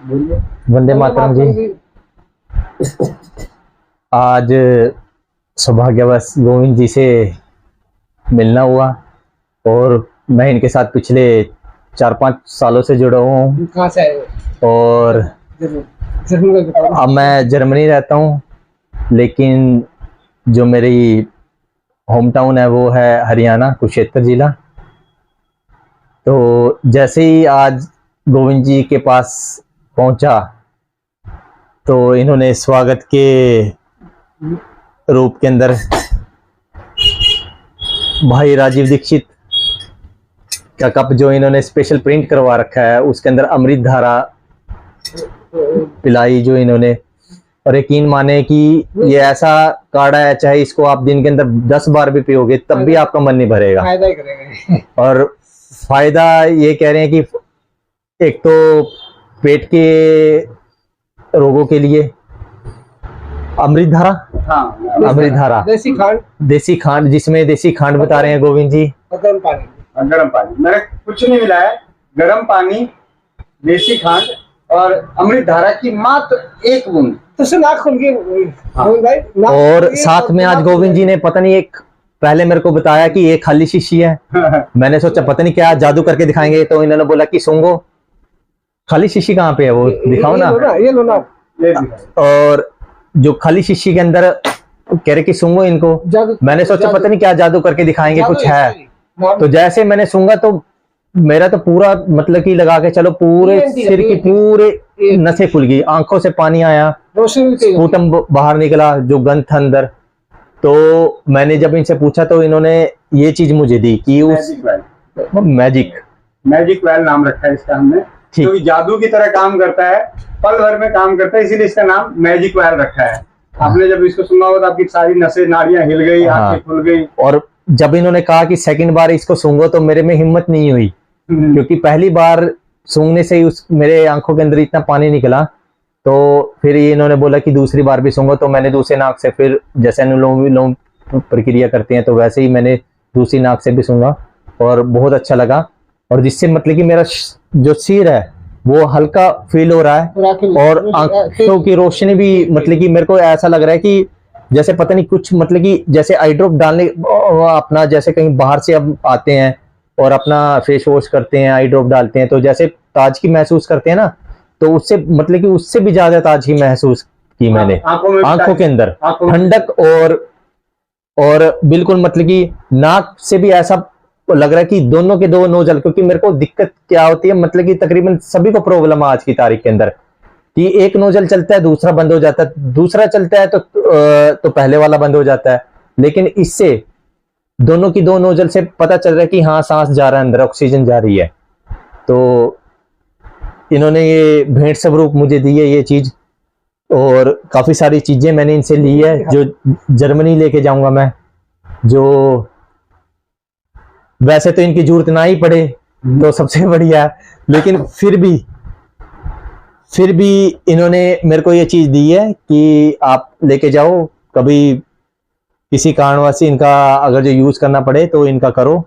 वंदे मातरम जी। आज सौभाग्यवश गोविंद जी से मिलना हुआ और मैं इनके साथ पिछले 4-5 सालों से जुड़ा हुआ हूँ। कहाँ से आए हो? और अब मैं जर्मनी रहता हूँ, लेकिन जो मेरी होम टाउन है वो है हरियाणा, कुरुक्षेत्र जिला। तो जैसे ही आज गोविंद जी के पास पहुंचा तो इन्होंने स्वागत के रूप के अंदर भाई राजीव दीक्षित का कप जो इन्होंने स्पेशल प्रिंट करवा रखा है उसके अंदर अमृत धारा पिलाई जो इन्होंने। और यकीन माने कि ये ऐसा काढ़ा है, चाहे इसको आप दिन के अंदर 10 बार भी पियोगे तब भी आपका मन नहीं भरेगा। फायदा ही करेगा। और फायदा ये कह रहे हैं कि एक तो पेट के रोगों के लिए अमृत धारा, हाँ, अमृत धारा, देसी खांड जिसमें देसी खांड बता रहे हैं गोविंद जी। गर्म पानी मैंने कुछ नहीं मिला है, गर्म पानी, देसी खांड और अमृत धारा की मात्र 1 बूंद। तो नाक खुल गई। हाँ। और साथ में आज गोविंद जी ने पता नहीं एक पहले मेरे को बताया कि ये खाली शीशी है। मैंने सोचा पता नहीं क्या जादू करके दिखाएंगे, तो इन्होंने बोला कि सूंघो। खाली शीशी कहाँ पे है वो दिखाओ ना। ये लो ना। और जो खाली शीशी के अंदर कह रहे कि सूंघो इनको। मैंने सोचा पता नहीं क्या जादू करके दिखाएंगे, कुछ है। तो जैसे मैंने सूंघा तो मेरा तो पूरा मतलब कि लगा के चलो पूरे सिर की पूरे नसें खुल गई, आंखों से पानी आया, स्पूटम बाहर निकला, जो गंध था अंदर। तो मैंने जब इनसे पूछा तो इन्होंने ये चीज मुझे दी कि उस मैजिक वेल नाम रखा है इसका हमने, क्योंकि जादू की तरह काम करता है, पल भर में काम करता है, इसीलिए इसका नाम मैजिक वेल रखा है। आपने जब इसको सुना होगा तो आपकी सारी नसें नाड़ियां हिल गई, आंखें खुल गई। और जब इन्होंने कहा कि सेकंड बार इसको सूंघो तो मेरे में हिम्मत नहीं हुई, क्योंकि पहली बार सूंघने से उस मेरे आंखों के अंदर इतना पानी निकला। तो फिर इन्होंने बोला कि दूसरी बार भी सूंघो, तो मैंने दूसरे नाक से फिर जैसे अनुलोम विलोम प्रक्रिया करते हैं तो वैसे ही मैंने दूसरी नाक से भी सूंघा और बहुत अच्छा लगा। और जिससे मतलब कि मेरा जो सिर है वो हल्का फील हो रहा है और आंखों की रोशनी भी मतलब कि मेरे को ऐसा लग रहा है कि जैसे पता नहीं कुछ मतलब कि जैसे आई ड्रॉप डालने अपना जैसे कहीं बाहर से अब आते हैं और अपना फेस वॉश करते हैं, आई ड्रॉप डालते हैं, तो जैसे ताजगी महसूस करते हैं ना, तो उससे मतलब कि उससे भी ज्यादा ताजगी महसूस की मैंने। आंखों के अंदर ठंडक और बिल्कुल मतलब कि नाक से भी ऐसा लग रहा है कि दोनों के दो नोजल, क्योंकि मेरे को दिक्कत क्या होती है मतलब कि तकरीबन सभी को प्रॉब्लम है आज की तारीख के अंदर कि एक नोजल चलता है दूसरा बंद हो जाता है, दूसरा चलता है तो पहले वाला बंद हो जाता है। लेकिन इससे दोनों की दो नोजल से पता चल रहा है कि हाँ सांस जा रहा है, अंदर ऑक्सीजन जा रही है। तो इन्होंने ये भेंट स्वरूप मुझे दी है ये चीज, और काफी सारी चीजें मैंने इनसे ली है जो जर्मनी लेके जाऊंगा मैं। जो वैसे तो इनकी जरूरत ना ही पड़े तो सबसे बढ़िया, लेकिन फिर भी इन्होंने मेरे को ये चीज दी है कि आप लेके जाओ, कभी किसी कारणवश इनका अगर जो यूज करना पड़े तो इनका करो।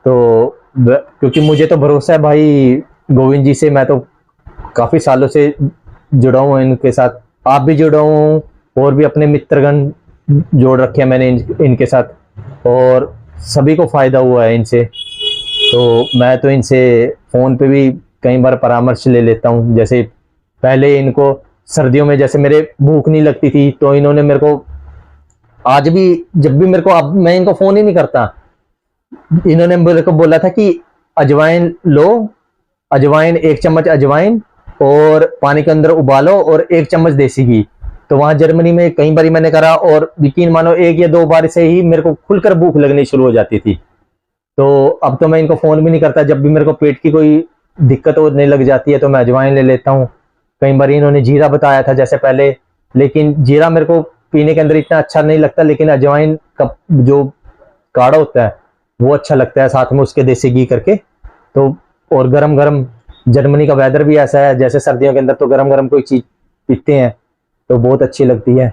तो क्योंकि मुझे तो भरोसा है भाई गोविंद जी से, मैं तो काफी सालों से जुड़ा हूँ इनके साथ, आप भी जुड़ा हूँ और भी अपने मित्रगण जोड़ रखे हैं मैंने इनके साथ, और सभी को फायदा हुआ है इनसे। तो मैं तो इनसे फोन पे भी कई बार परामर्श ले लेता हूँ। जैसे पहले इनको सर्दियों में जैसे मेरे भूख नहीं लगती थी तो इन्होंने मेरे को आज भी जब भी मेरे को, अब मैं इनको फोन ही नहीं करता, इन्होंने मेरे को बोला था कि अजवाइन लो, अजवाइन 1 चम्मच अजवाइन और पानी के अंदर उबालो और 1 चम्मच देसी घी। तो वहां जर्मनी में कई बार मैंने करा और यकीन मानो 1 या 2 बार से ही मेरे को खुलकर भूख लगनी शुरू हो जाती थी। तो अब तो मैं इनको फोन भी नहीं करता, जब भी मेरे को पेट की कोई दिक्कत होने लग जाती है तो मैं अजवाइन ले लेता हूँ। कई बार इन्होंने जीरा बताया था जैसे पहले, लेकिन जीरा मेरे को पीने के अंदर इतना अच्छा नहीं लगता, लेकिन अजवाइन का जो काढ़ा होता है वो अच्छा लगता है, साथ में उसके देसी घी करके। तो और गरम गरम, जर्मनी का वेदर भी ऐसा है जैसे सर्दियों के अंदर तो गरम गरम कोई चीज पीते हैं तो बहुत अच्छी लगती है।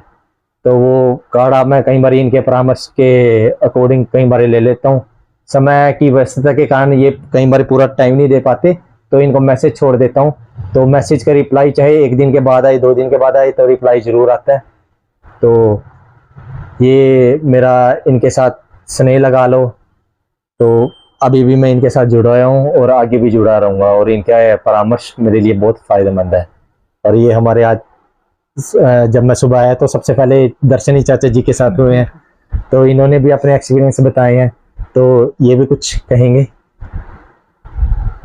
तो वो काढ़ा मैं कई बार इनके परामर्श के अकॉर्डिंग कई बार ले लेता हूँ। समय की व्यस्तता के कारण ये कई बार पूरा टाइम नहीं दे पाते तो इनको मैसेज छोड़ देता हूँ तो मैसेज का रिप्लाई चाहे 1 दिन के बाद आए, 2 दिन के बाद आए, तो रिप्लाई जरूर आता है। तो ये मेरा इनके साथ स्नेह लगा लो। तो अभी भी मैं इनके साथ जुड़ा हूँ और आगे भी जुड़ा रहूँगा, और इनका परामर्श मेरे लिए बहुत फ़ायदेमंद है। और ये हमारे आज जब मैं सुबह आया तो सबसे पहले दर्शनी चाचा जी के साथ हुए हैं, तो इन्होंने भी अपने एक्सपीरियंस बताए हैं, तो ये भी कुछ कहेंगे।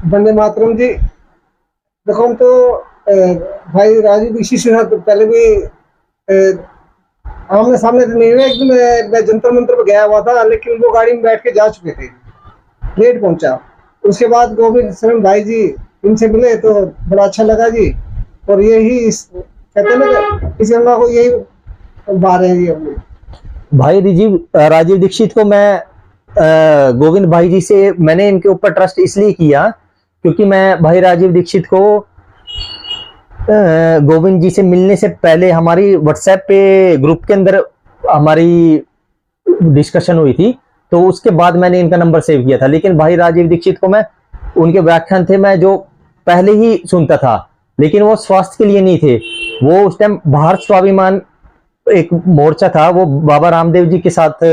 वंदे मातरम जी। देखो हम तो भाई राजीव दीक्षित से साथ पहले भी आमने सामने तो नहीं हुए। एक दिन मैं जंतर मंतर पर गया हुआ था, लेकिन वो गाड़ी में बैठ के जा चुके थे, लेट पहुंचा। उसके बाद गोविंद शरण भाई जी इनसे मिले तो बड़ा अच्छा लगा जी। और यही कहते हैं ना, इस गंगा को यही बार है जी। भाई राजीव दीक्षित को मैं गोविंद भाई जी से मैंने इनके ऊपर ट्रस्ट इसलिए किया क्योंकि मैं भाई राजीव दीक्षित को गोविंद जी से मिलने से पहले हमारी व्हाट्सएप पे ग्रुप के अंदर हमारी डिस्कशन हुई थी, तो उसके बाद मैंने इनका नंबर सेव किया था। लेकिन भाई राजीव दीक्षित को मैं उनके व्याख्यान थे मैं जो पहले ही सुनता था, लेकिन वो स्वास्थ्य के लिए नहीं थे। वो उस टाइम भारत स्वाभिमान एक मोर्चा था, वो बाबा रामदेव जी के साथ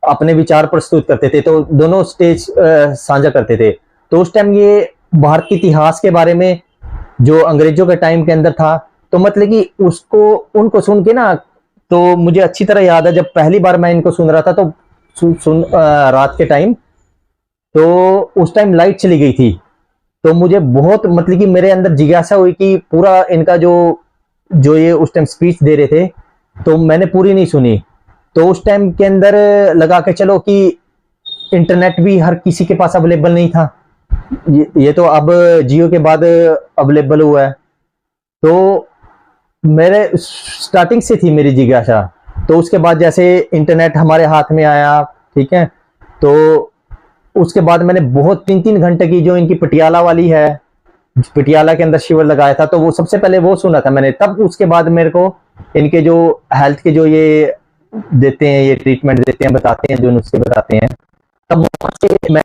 अपने विचार प्रस्तुत करते थे, तो दोनों स्टेज साझा करते थे। तो उस टाइम ये भारत के इतिहास के बारे में जो अंग्रेजों के टाइम के अंदर था, तो मतलब कि उसको उनको सुन के ना, तो मुझे अच्छी तरह याद है जब पहली बार मैं इनको सुन रहा था तो रात के टाइम, तो उस टाइम लाइट चली गई थी। तो मुझे बहुत मतलब कि मेरे अंदर जिज्ञासा हुई कि पूरा इनका जो ये उस टाइम स्पीच दे रहे थे, तो मैंने पूरी नहीं सुनी। तो उस टाइम के अंदर लगा के चलो कि इंटरनेट भी हर किसी के पास अवेलेबल नहीं था, ये तो अब जियो के बाद अवेलेबल हुआ है। तो मेरे स्टार्टिंग से थी मेरी जिज्ञासा। तो उसके बाद जैसे इंटरनेट हमारे हाथ में आया, ठीक है, तो उसके बाद मैंने बहुत 3-3 घंटे की जो इनकी पटियाला वाली है, पटियाला के अंदर शिविर लगाया था, तो वो सबसे पहले वो सुना था मैंने। तब उसके बाद मेरे को इनके जो हेल्थ के जो ये देते हैं, ये ट्रीटमेंट देते हैं, बताते हैं, जो नुस्खे बताते हैं, तब वहां से मैं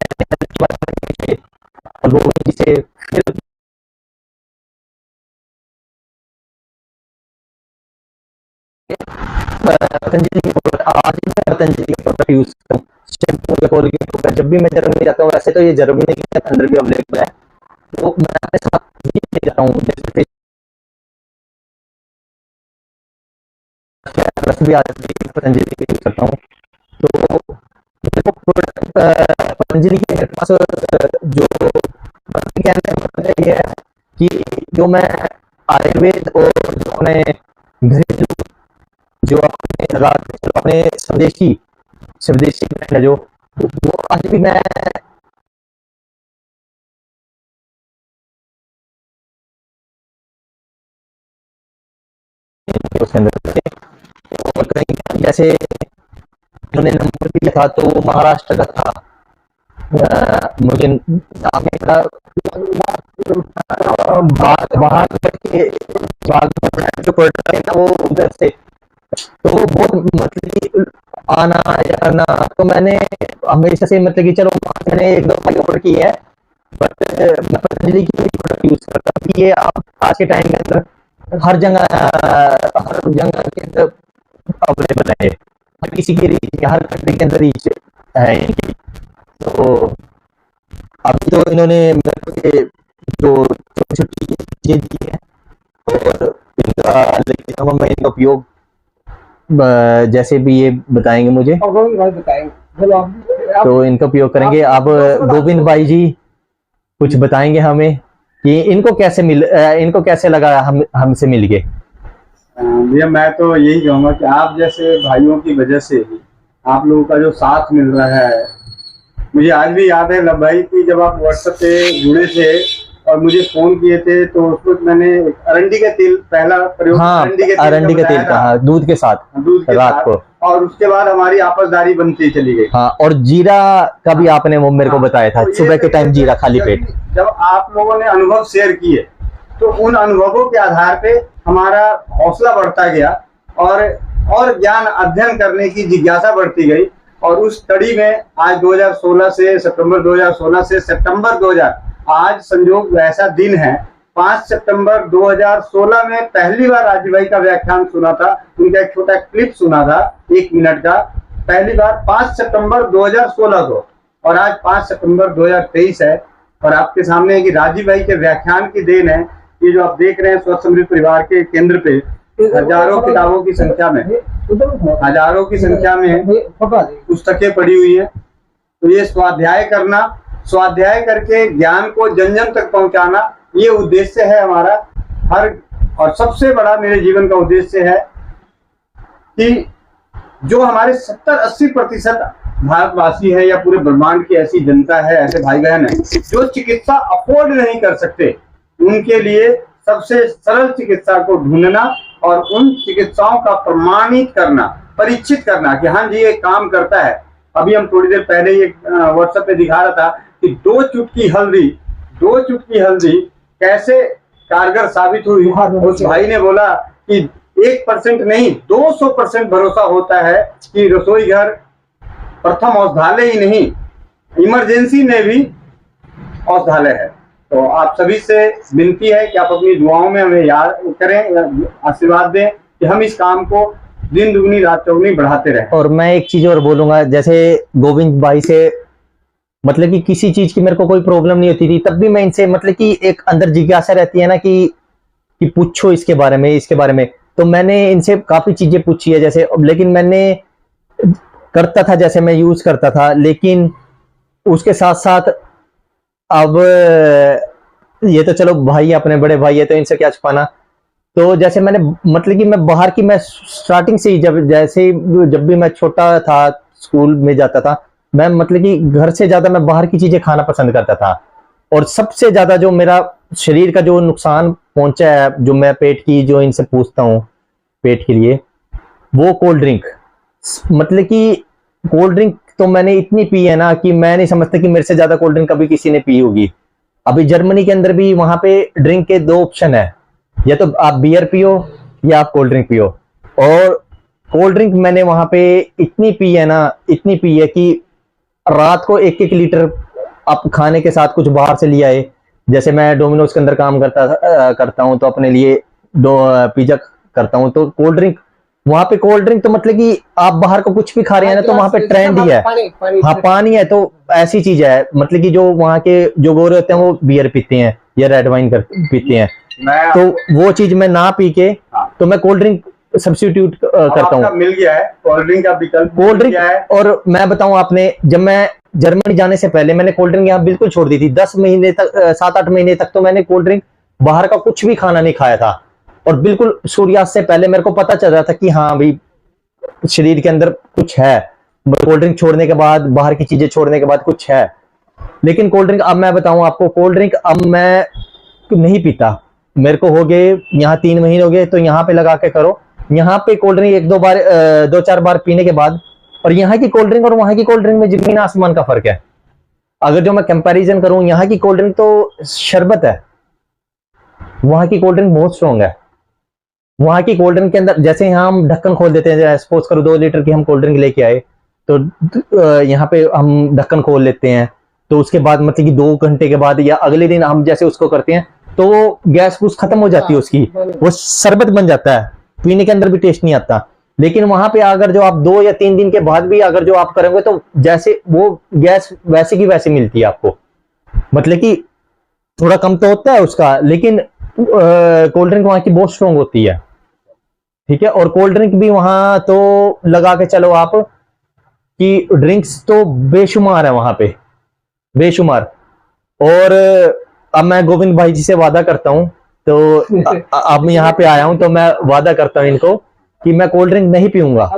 गोविंद जी से फिर पतंजलि के प्रोडक्ट, आज मैं पतंजलि के प्रोडक्ट यूज करता हूँ। शैम्पू या कोलगेट होगा, जब भी मैं जर्मनी जाता हूँ, वैसे तो ये जर्मनी के अंदर भी अवेलेबल है, तो मैं अपने साथ ही ले जाता हूँ। जैसे रस भी आज भी पतंजलि के यूज करता हूँ। तो पतंजलि के मेरे पास जो कहने का मतलब ये है कि जो मैं आयुर्वेद और जो अपने घरेलू जो अपने स्वदेशी ब्रांड है, जो वो आज भी मैं उसके अंदर, और कहीं जैसे उन्होंने नंबर भी लिखा तो महाराष्ट्र का था, मुझे आपने बाहर के जो प्रोडक्ट है ना वो उधर से, तो बहुत मतलब कि आना या करना, तो मैंने हमेशा से मतलब कि चलो मैंने 1-2 ऑर्डर की है, बट मैं पतंजलि की प्रोडक्ट यूज करता हूँ। ये आप आज के टाइम के अंदर हर जगह के अंदर अवेलेबल है, हर किसी के रीच, हर कंट्री के अंदर रीच है इनकी। तो अभी तो इन्होंने मेरे को ये जो छोटी चीजें दी है, और इनका मैं इनका उपयोग जैसे भी ये बताएंगे मुझे, तो इनका उपयोग करेंगे। अब गोविंद भाई जी कुछ बताएंगे हमें कि इनको कैसे लगा हमसे मिल के। भैया मैं तो यही कहूँगा कि आप जैसे भाइयों की वजह से ही आप लोगों का जो साथ मिल रहा है, मुझे आज भी याद है लब भाई की जब आप व्हाट्सएप पे जुड़े थे और मुझे फोन किए थे, तो उसको मैंने अरंडी का तेल पहला प्रयोग, हाँ, अरंडी के तेल का, हाँ, दूध के साथ रात को, और उसके बाद हमारी आपसदारी बनती चली गई। हाँ, और जीरा का भी आपने वो मेरे को बताया था, तो सुबह के टाइम जीरा खाली पेट। जब आप लोगों ने अनुभव शेयर किए तो उन अनुभवों के आधार पे हमारा हौसला बढ़ता गया और ज्ञान अध्ययन करने की जिज्ञासा बढ़ती गई। और उस कड़ी में आज 2016 से सितंबर 2016 से सितंबर 2000 आज संयोग ऐसा दिन है 5 सितंबर 2016 में पहली बार राजीव भाई का व्याख्यान सुना था, उनका एक छोटा क्लिप सुना था 1 मिनट का, पहली बार 5 सितंबर 2016 को, और आज 5 सितंबर 2023 है। और आपके सामने है कि राजीव भाई के व्याख्यान की देन है। ये जो आप देख रहे हैं स्वस्थ समृद्ध परिवार के केंद्र पे हजारों किताबों की संख्या में, हजारों की संख्या में पुस्तकें पड़ी हुई है। तो ये स्वाध्याय करना, स्वाध्याय करके ज्ञान को जन जन तक पहुंचाना, ये उद्देश्य है हमारा हर। और सबसे बड़ा मेरे जीवन का उद्देश्य है कि जो हमारे 70-80% भारतवासी है या पूरे ब्रह्मांड की ऐसी जनता है, ऐसे भाई बहन है जो चिकित्सा अफोर्ड नहीं कर सकते, उनके लिए सबसे सरल चिकित्सा को ढूंढना और उन चिकित्साओं का प्रमाणित करना, परीक्षित करना कि हाँ जी ये काम करता है। अभी हम थोड़ी देर पहले ही व्हाट्सएप पे दिखा रहा था कि 2 चुटकी हल्दी कैसे कारगर साबित हुई। उस भाई ने बोला कि 1% नहीं 200% भरोसा होता है कि रसोई घर प्रथम औषधालय ही नहीं, इमरजेंसी में भी औषधालय है। तो आप सभी से विनती है कि आप अपनी दुआओं में हमें याद करें, आशीर्वाद दें कि हम इस काम को दिन दुगनी रात चौगुनी बढ़ाते रहें। और मैं एक चीज और बोलूंगा, जैसे गोविंद भाई से मतलब कि किसी चीज की मेरे को कोई प्रॉब्लम नहीं होती थी, तब भी मैं इनसे मतलब कि एक अंदर जिज्ञासा रहती है ना कि पूछो इसके बारे में, तो मैंने इनसे काफी चीजें पूछी है जैसे, लेकिन मैंने करता था जैसे मैं यूज करता था, लेकिन उसके साथ साथ अब ये तो चलो भाई अपने बड़े भाई है तो इनसे क्या छुपाना। तो जैसे मैंने मतलब कि मैं बाहर की, मैं स्टार्टिंग से ही जब भी मैं छोटा था स्कूल में जाता था, मैं मतलब कि घर से ज्यादा मैं बाहर की चीजें खाना पसंद करता था। और सबसे ज्यादा जो मेरा शरीर का जो नुकसान पहुंचा है, जो मैं पेट की जो इनसे पूछता हूँ पेट के लिए, वो कोल्ड ड्रिंक। मतलब कि कोल्ड ड्रिंक तो मैंने इतनी पी है ना कि मैं नहीं समझता कि मेरे से ज्यादा कोल्ड ड्रिंक कभी किसी ने पी होगी। अभी जर्मनी के अंदर भी वहां पे ड्रिंक के 2 ऑप्शन है, या तो आप बियर पियो या आप कोल्ड ड्रिंक पियो। और कोल्ड ड्रिंक मैंने वहां पे इतनी पी है ना, इतनी पी है कि रात को 1-1 लीटर आप खाने के साथ कुछ बाहर से ले आए। जैसे मैं डोमिनोज के अंदर काम करता हूँ तो अपने लिए पिज्जा करता हूँ, तो कोल्ड ड्रिंक वहां पे, कोल्ड ड्रिंक तो मतलब कि आप बाहर को कुछ भी खा रहे हैं ना तो वहां पे ट्रेंड ही है। हाँ पानी है, तो ऐसी चीज है मतलब कि जो वहां के जो गोरे होते हैं वो बियर पीते हैं या रेड वाइन पीते हैं, तो वो चीज मैं ना पी के तो मैं कोल्ड ड्रिंक सब्स्टिट्यूट करता हूँ। मिल गया है कोल्ड ड्रिंक का विकल्प, कोल्ड ड्रिंक। और मैं बताऊं आपने, जब मैं जर्मनी जाने से पहले मैंने कोल्ड ड्रिंक यहाँ बिल्कुल छोड़ दी थी। 10 महीने तक, 7-8 महीने तक तो मैंने कोल्ड ड्रिंक बाहर का कुछ भी खाना नहीं खाया था। और बिल्कुल सूर्यास्त से पहले मेरे को पता चल रहा था कि हाँ भाई शरीर के अंदर कुछ है, कोल्ड ड्रिंक छोड़ने के बाद, बाहर की चीजें छोड़ने के बाद कुछ है। लेकिन कोल्ड ड्रिंक अब मैं बताऊं आपको, कोल्ड ड्रिंक अब मैं नहीं पीता। मेरे को हो गए यहाँ 3 महीने हो गए, तो यहाँ पे लगा के करो, यहाँ पे कोल्ड ड्रिंक 2-4 बार पीने के बाद, और यहाँ की कोल्ड ड्रिंक और वहां की कोल्ड ड्रिंक में जमीन आसमान का फर्क है। अगर जो मैं कंपैरिजन करूं, यहाँ की कोल्ड ड्रिंक तो शरबत है, वहां की कोल्ड ड्रिंक बहुत स्ट्रॉन्ग है। वहां की कोल्ड ड्रिंक के अंदर जैसे यहाँ हम ढक्कन खोल देते हैं, सपोज करो 2 लीटर की हम कोल्ड ड्रिंक लेके आए, तो यहाँ पे हम ढक्कन खोल लेते हैं, तो उसके बाद मतलब कि 2 घंटे के बाद या अगले दिन हम जैसे उसको करते हैं तो गैस फूस खत्म हो जाती है उसकी, वो शरबत बन जाता है, पीने के अंदर भी टेस्ट नहीं आता। लेकिन वहां पे अगर जो आप 2 या 3 दिन के बाद भी अगर जो आप करेंगे तो जैसे वो गैस वैसे की वैसे मिलती है आपको। मतलब कि थोड़ा कम तो होता है उसका, लेकिन कोल्ड ड्रिंक वहां की बहुत स्ट्रॉन्ग होती है। ठीक है, और कोल्ड ड्रिंक भी वहां तो लगा के चलो आप कि ड्रिंक्स तो बेशुमार है वहां पे, बेशुमार। और अब मैं गोविंद भाई जी से वादा करता हूं, तो अब मैं यहाँ पे आया हूं तो मैं वादा करता हूं इनको कि मैं कोल्ड ड्रिंक नहीं पीऊंगा।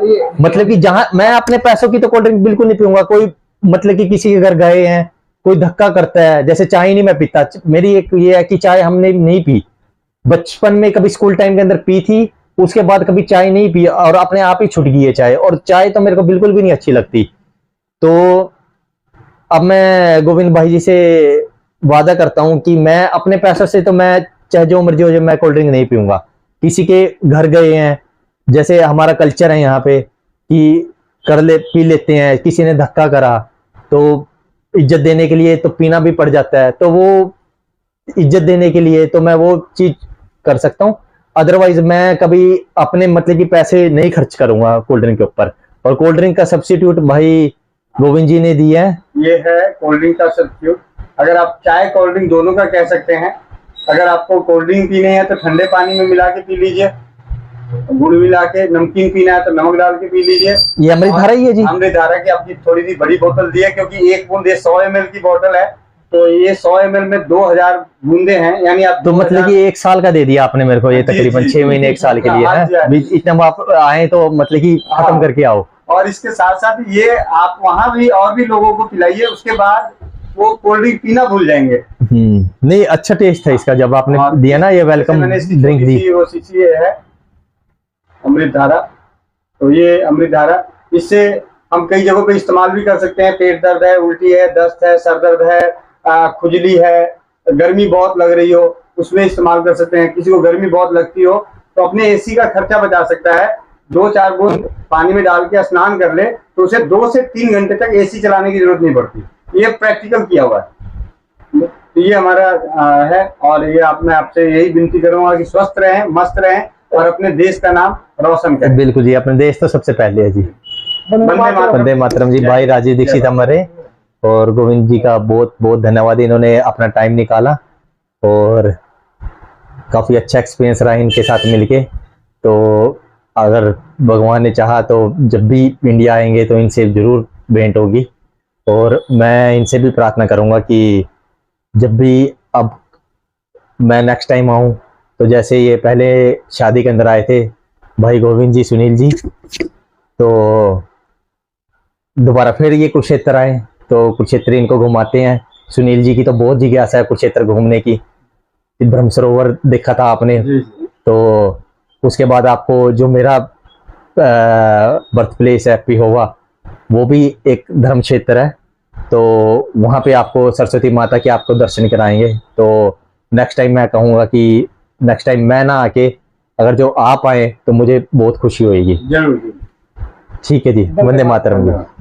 मतलब कि जहां मैं अपने पैसों की तो कोल्ड ड्रिंक बिल्कुल नहीं पीऊंगा। कोई मतलब कि किसी के घर गए हैं, कोई धक्का करता है, जैसे चाय नहीं मैं पीता। मेरी एक ये है कि चाय हमने नहीं पी, बचपन में कभी स्कूल टाइम के अंदर पी थी, उसके बाद कभी चाय नहीं पी और अपने आप ही छूट गई है चाय। और चाय तो मेरे को बिल्कुल भी नहीं अच्छी लगती। तो अब मैं गोविंद भाई जी से वादा करता हूं कि मैं अपने पैसों से तो मैं चाहे जो मर्जी हो जाए, मैं कोल्ड ड्रिंक नहीं पीऊंगा। किसी के घर गए हैं, जैसे हमारा कल्चर है यहाँ पे कि पी लेते हैं, किसी ने धक्का करा तो इज्जत देने के लिए तो पीना भी पड़ जाता है, तो वो इज्जत देने के लिए तो मैं वो चीज कर सकता हूँ। अदरवाइज मैं कभी अपने मतलब कि पैसे नहीं खर्च करूंगा कोल्ड ड्रिंक के ऊपर। और कोल्ड ड्रिंक का सब्स्टिट्यूट भाई गोविंद जी ने दिया है। ये है कोल्ड ड्रिंक का सब्स्टिट्यूट। अगर आप चाय कोल्ड ड्रिंक दोनों का कह सकते हैं। अगर आपको कोल्ड ड्रिंक पीने हैं तो ठंडे पानी में मिला के पी लीजिए, गुड़ मिला के। नमकीन पीना है तो नमक डाल के पी लीजिए। ये अमृतधारा ही है जी। अमृतधारा की आपकी थोड़ी सी बड़ी बोतल दी है, क्योंकि एक बूंद 100 ml की बोतल है, तो ये 100 ml में 2000 बूंदे हैं, यानी आप तो मतलब कि 1 साल का दे दिया आपने मेरे को, ये जी, तकरीबन जी, 6 महीने 1 साल के लिए हाँ जी, हाँ है। जी। इतना आप आए तो मतलब कि खत्म हाँ। करके आओ। और इसके साथ साथ ये आप वहां भी और भी लोगों को पिलाइए, उसके बाद वो कोल्ड ड्रिंक पीना भूल जाएंगे। नहीं अच्छा टेस्ट था इसका जब आपने और दिया ना, ये जैसे वेलकम मैंने इसकी ड्रिंक छोटी दी। सी वो शीशी है अमृतधारा, तो ये अमृतधारा, इससे हम कई जगहों पे इस्तेमाल भी कर सकते हैं। पेट दर्द है, उल्टी है, दस्त है, सर दर्द है, खुजली है, गर्मी बहुत लग रही हो, उसमें इस्तेमाल कर सकते हैं। किसी को गर्मी बहुत लगती हो तो अपने एसी का खर्चा बचा सकता है। 2-4 बूंद पानी में डाल के स्नान कर ले तो उसे 2 से 3 घंटे तक एसी चलाने की जरूरत नहीं पड़ती। ये प्रैक्टिकल किया हुआ है। तो ये हमारा है, और ये मैं आपसे यही विनती करूंगा कि स्वस्थ रहें, मस्त रहें और अपने देश का नाम रोशन करें। बिल्कुल जी, अपने देश तो सबसे पहले है जी। वंदे मातरम। वंदे मातरम जी। भाई राजीव दीक्षित हमारे और गोविंद जी का बहुत बहुत धन्यवाद, इन्होंने अपना टाइम निकाला और काफी अच्छा एक्सपीरियंस रहा इनके साथ मिलके। तो अगर भगवान ने चाहा तो जब भी इंडिया आएंगे तो इनसे जरूर भेंट होगी। और मैं इनसे भी प्रार्थना करूंगा कि जब भी अब मैं नेक्स्ट टाइम आऊं तो जैसे ये पहले शादी के अंदर आए थे भाई गोविंद जी, सुनील जी, तो दोबारा फिर ये कुरुक्षेत्र आए तो कुरुक्षेत्र इनको घुमाते हैं। सुनील जी की तो बहुत जिज्ञासा है कुरुक्षेत्र घूमने की। ब्रह्म सरोवर देखा था आपने, तो उसके बाद आपको जो मेरा बर्थ प्लेस है पिहोवा, वो भी एक धर्म क्षेत्र है, तो वहाँ पे आपको सरस्वती माता के आपको दर्शन कराएंगे। तो नेक्स्ट टाइम मैं कहूँगा कि नेक्स्ट टाइम मैं ना आके अगर जो आप आए तो मुझे बहुत खुशी होगी। जरूर। ठीक है जी, वंदे मातरम जी।